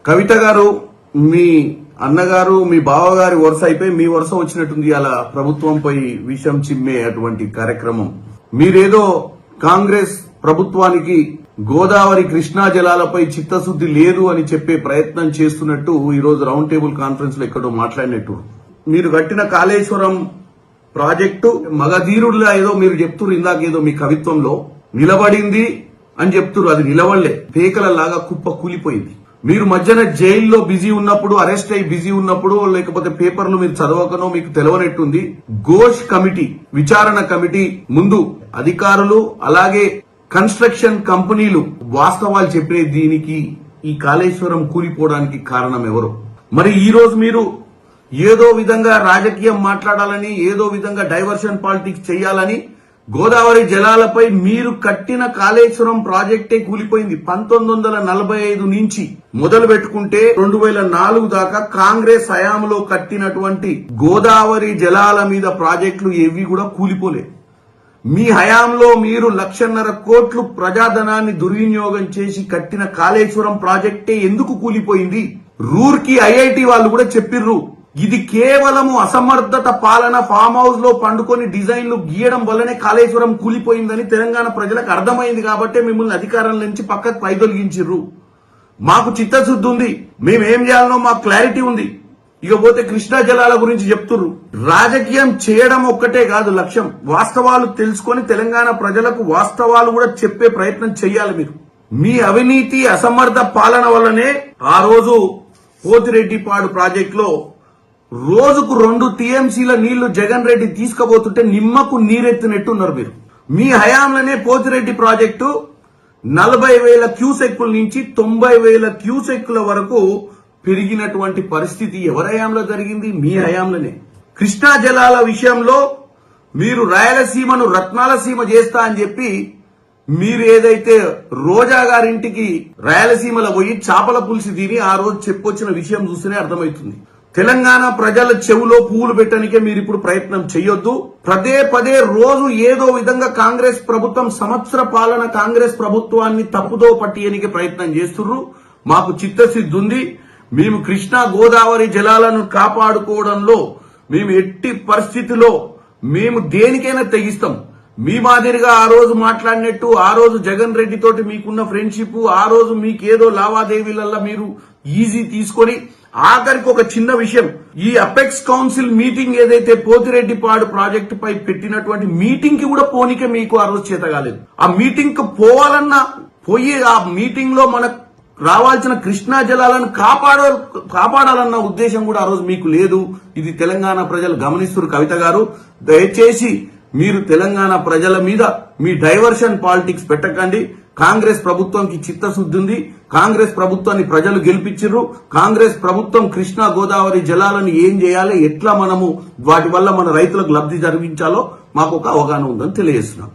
కవిత గారు, మీ అన్నగారు, మీ బావగారి వరుస అయిపోయి మీ వరుస వచ్చినట్టుంది. అలా ప్రభుత్వంపై విషం చిమ్మే అటువంటి కార్యక్రమం. మీరేదో కాంగ్రెస్ ప్రభుత్వానికి గోదావరి కృష్ణా జలాలపై చిత్తశుద్ది లేదు అని చెప్పే ప్రయత్నం చేస్తున్నట్టు ఈరోజు రౌండ్ టేబుల్ కాన్ఫరెన్స్ లో ఎక్కడో మాట్లాడినట్టు. మీరు కట్టిన కాళేశ్వరం ప్రాజెక్టు మగధీరుడులా ఏదో మీరు చెప్తున్నారు. ఇందాకేదో మీ కవిత్వంలో నిలబడింది అని చెప్తున్నారు. అది నిలబడలే, పేకలలాగా కుప్ప కూలిపోయింది. మీరు మధ్యన జైల్లో బిజీ ఉన్నప్పుడు, అరెస్ట్ అయి బిజీ ఉన్నప్పుడు, లేకపోతే పేపర్లు మీరు చదవకనో మీకు తెలవనట్టుంది. ఘోష్ కమిటీ, విచారణ కమిటీ ముందు అధికారులు అలాగే కన్స్ట్రక్షన్ కంపెనీలు వాస్తవాలు చెప్పిన దీనికి ఈ కాళేశ్వరం కూలిపోవడానికి కారణం ఎవరు? మరి ఈ రోజు మీరు ఏదో విధంగా రాజకీయం మాట్లాడాలని, ఏదో విధంగా డైవర్షన్ పాలిటిక్స్ చేయాలని గోదావరి జలాలపై మీరు కట్టిన కాళేశ్వరం ప్రాజెక్టే కూలిపోయింది. 1945 నుంచి మొదలు పెట్టుకుంటే 2004 దాకా కాంగ్రెస్ హయాంలో కట్టినటువంటి గోదావరి జలాల మీద ప్రాజెక్టులు ఏవి కూడా కూలిపోలే. మీ హయాంలో మీరు 1.5 కోట్లు ప్రజాధనాన్ని దుర్వినియోగం చేసి కట్టిన కాళేశ్వరం ప్రాజెక్టే ఎందుకు కూలిపోయింది? రూర్కీ ఐఐటి వాళ్ళు కూడా చెప్పిర్రు, ఇది కేవలము అసమర్థత పాలన, ఫామ్ హౌస్ లో పండుకొని డిజైన్లు గీయడం వల్లనే కాళేశ్వరం కూలిపోయిందని తెలంగాణ ప్రజలకు అర్థమైంది. కాబట్టి మిమ్మల్ని అధికారం నుంచి పక్కకు పైదొలగించిర్రు. మాకు చిత్తశుద్ధి ఉంది, మేమేం చేయాలనో మాకు క్లారిటీ ఉంది. ఇకపోతే కృష్ణా జలాల గురించి చెప్తుర్రు. రాజకీయం చేయడం ఒక్కటే కాదు లక్ష్యం, వాస్తవాలు తెలుసుకొని తెలంగాణ ప్రజలకు వాస్తవాలు కూడా చెప్పే ప్రయత్నం చేయాలి. మీరు మీ అవినీతి అసమర్థ పాలన వల్లనే ఆ రోజు పోతిరెడ్డిపాడు ప్రాజెక్ట్ లో రోజుకు 2 టీఎంసీల నీళ్లు జగన్ రెడ్డి తీసుకుపోతుంటే నిమ్మకు నీరెత్తినట్టున్నారు మీరు. మీ హయాంలోనే పోతిరెడ్డి ప్రాజెక్టు 40,000 క్యూసెక్కుల నుంచి 90,000 క్యూసెక్కుల వరకు పెరిగినటువంటి పరిస్థితి ఎవరి హయాంలో జరిగింది? మీ హయాంలోనే. కృష్ణా జలాల విషయంలో మీరు రాయలసీమను రత్నాల సీమ చేస్తా అని చెప్పి మీరు ఏదైతే రోజా గారింటికి రాయలసీమలో పోయి చేపల పులుసు తిని ఆ రోజు చెప్పొచ్చిన విషయం చూస్తేనే అర్థమవుతుంది. తెలంగాణ ప్రజల చెవులో పువ్వులు పెట్టడానికే మీరు ఇప్పుడు ప్రయత్నం చేయొద్దు. పదే రోజు ఏదో విధంగా కాంగ్రెస్ ప్రభుత్వం సంవత్సర పాలన కాంగ్రెస్ ప్రభుత్వాన్ని తప్పుదో పట్టియనికి ప్రయత్నం చేస్తున్నారు. మాకు చిత్తశుద్ధి ఉంది. మేము కృష్ణా గోదావరి జలాలను కాపాడుకోవడంలో మేము ఎట్టి పరిస్థితిలో మేము దేనికైనా తెగిస్తాం. మీ మాదిరిగా ఆ రోజు మాట్లాడినట్టు, ఆ రోజు జగన్ రెడ్డి తోటి మీకున్న ఫ్రెండ్షిప్, ఆ రోజు మీకేదో లావాదేవీలల్లో మీరు ఈజీ తీసుకొని ఆఖరికి ఒక చిన్న విషయం, ఈ అపెక్స్ కౌన్సిల్ మీటింగ్ ఏదైతే పోతిరెడ్డిపాడు ప్రాజెక్టు పై పెట్టినటువంటి మీటింగ్ కి కూడా పోనీకే మీకు ఆ రోజు చేత కాలేదు. ఆ మీటింగ్ కు పోవాలన్నా పోయి ఆ మీటింగ్ లో మనకు రావాల్సిన కృష్ణా జలాలను కాపాడాలన్న ఉద్దేశం కూడా ఆ రోజు మీకు లేదు. ఇది తెలంగాణ ప్రజలు గమనిస్తున్నారు. కవిత గారు, దయచేసి మీరు తెలంగాణ ప్రజల మీద మీ డైవర్షన్ పాలిటిక్స్ పెట్టకండి. కాంగ్రెస్ ప్రభుత్వానికి చిత్తశుద్ధి ఉంది. కాంగ్రెస్ ప్రభుత్వాన్ని ప్రజలు గెలిపించారు. కాంగ్రెస్ ప్రభుత్వం కృష్ణా గోదావరి జలాలను ఏం చేయాలి, ఎట్లా మనము వాటి వల్ల మన రైతులకు లబ్ధి జరిగించాలో మాకు ఒక అవగాహన ఉందని తెలియజేస్తున్నాం.